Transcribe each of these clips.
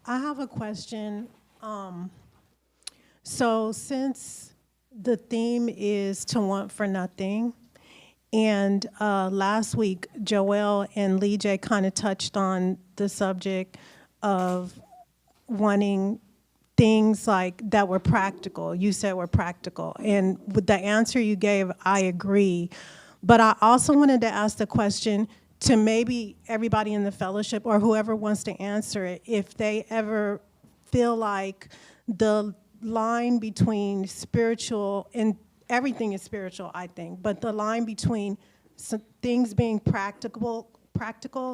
I have a question. So since the theme is to want for nothing, and last week Joelle and Lee J kind of touched on the subject of wanting things like that were practical. You said were practical, and with the answer you gave, I agree. But I also wanted to ask the question to maybe everybody in the fellowship or whoever wants to answer it, if they ever feel like the line between spiritual and everything is spiritual, I think, but the line between things being practical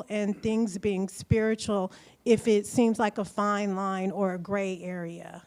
and things being spiritual, if it seems like a fine line or a gray area.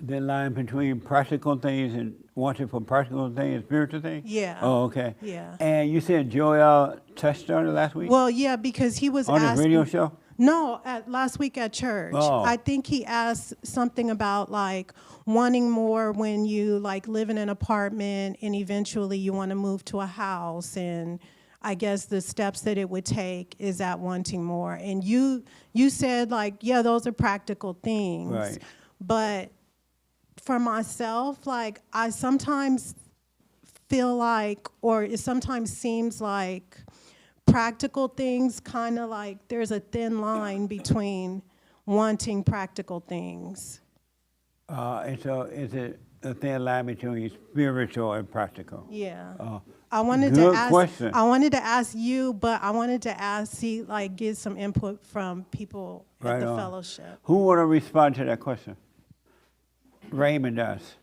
The line between practical things and wanting for practical things and spiritual things? Yeah. Oh, okay. Yeah. And you said Joel touched on it last week? Well, yeah, because he was on asking. his radio show? No, last week at church. Oh. I think he asked something about like wanting more when you like live in an apartment and eventually you want to move to a house, and I guess the steps that it would take is that wanting more. And you said like, yeah, those are practical things. Right. But for myself, like I sometimes feel like, or it sometimes seems like practical things kind of like there's a thin line between wanting practical things. It's a thin line between spiritual and practical. Yeah. Oh, I wanted good to ask question. I wanted to ask you, but I wanted to get some input from people Right at the on. fellowship. Who want to respond to that question? Raymond does.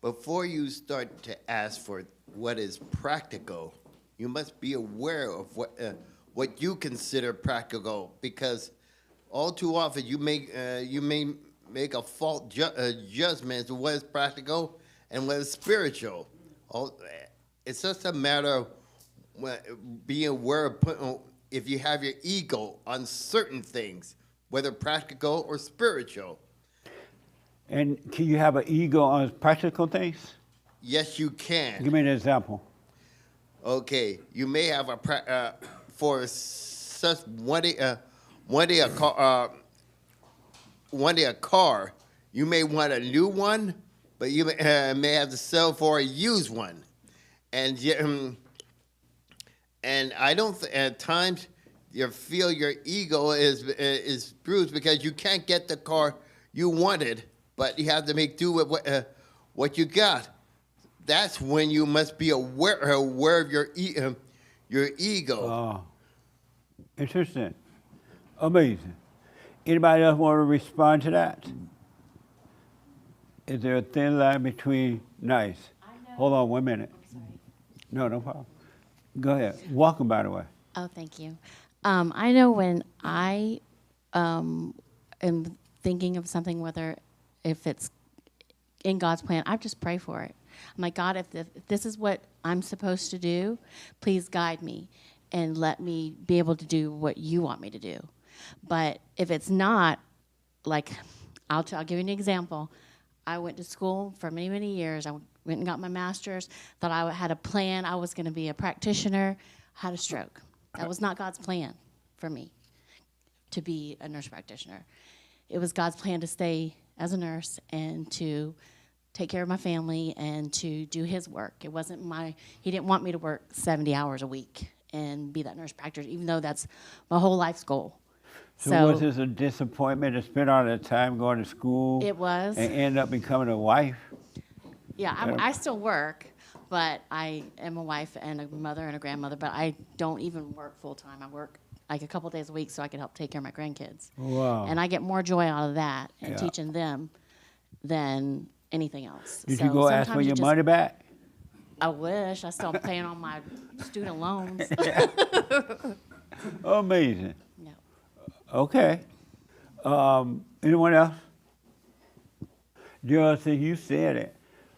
Before you start to ask for what is practical, you must be aware of what you consider practical, because all too often you may make a false judgment as to what is practical and what is spiritual. It's just a matter of being aware of if you have your ego on certain things, whether practical or spiritual. And can you have an ego on practical things? Yes, you can. Give me an example. Okay, you may have for such one day a car. You may want a new one, but you may have to sell for a used one, and I don't. At times, you feel your ego is bruised because you can't get the car you wanted, but you have to make do with what you got. That's when you must be aware of your ego. Oh, interesting. Amazing. Anybody else want to respond to that? Is there a thin line between nice? Hold on 1 minute. No problem. Go ahead. Welcome, by the way. Oh, thank you. I know when I am thinking of something, whether if it's in God's plan, I just pray for it. I'm like, God, if this is what I'm supposed to do, please guide me and let me be able to do what you want me to do. But if it's not, like, I'll give you an example. I went to school for many, many years. I went and got my master's, thought I had a plan. I was going to be a practitioner, had a stroke. That was not God's plan for me, to be a nurse practitioner. It was God's plan to stay as a nurse and to take care of my family and to do his work. It wasn't he didn't want me to work 70 hours a week and be that nurse practitioner, even though that's my whole life's goal. So was this a disappointment to spend all that time going to school? It was. And end up becoming a wife? Yeah, I still work, but I am a wife and a mother and a grandmother, but I don't even work full time. I work like a couple days a week so I can help take care of my grandkids. Wow. And I get more joy out of that and Yeah. teaching them than anything else. Did So you go ask for sometimes your money back? I wish. I still paying on my student loans. Amazing. No. Okay. Anyone else? Joyce, you said it.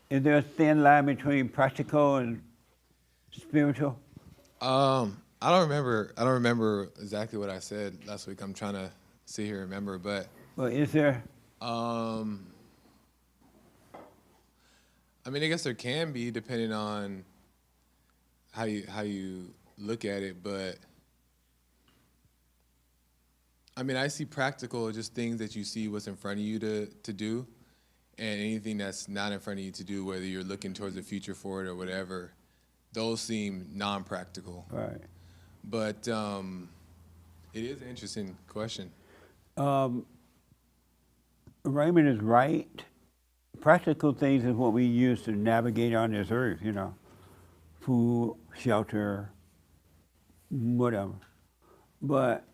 Is there a thin line between practical and spiritual? I don't remember exactly what I said last week. I'm trying to see here, remember, but Well, is there? I mean, I guess there can be, depending on how you look at it, but I mean, I see practical as just things that you see what's in front of you to do, and anything that's not in front of you to do, whether you're looking towards the future for it or whatever, those seem non-practical. Right. But it is an interesting question. Raymond is right. Practical things is what we use to navigate on this earth, you know. Food, shelter, whatever. But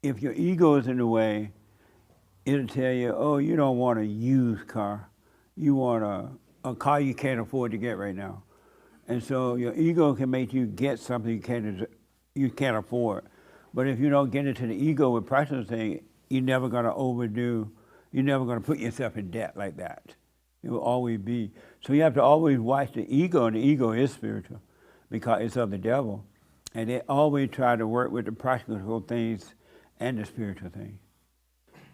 if your ego is in the way, it'll tell you, oh, you don't want a used car. You want a car you can't afford to get right now. And so your ego can make you get something you can't afford. But if you don't get into the ego with practical things, you're never going to overdo, you're never going to put yourself in debt like that. It will always be. So you have to always watch the ego, and the ego is spiritual because it's of the devil. And they always try to work with the practical things and the spiritual things.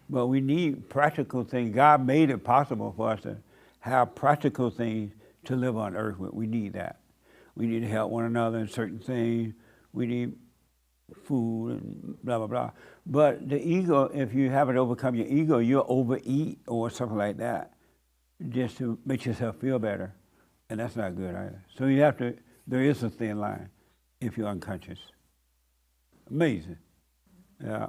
But we need practical things. God made it possible for us to have practical things to live on earth with. We need that. We need to help one another in certain things. We need food and blah, blah, blah. But the ego, if you haven't overcome your ego, you'll overeat or something like that just to make yourself feel better. And that's not good either. So you have to, there is a thin line if you're unconscious. Amazing. Yeah.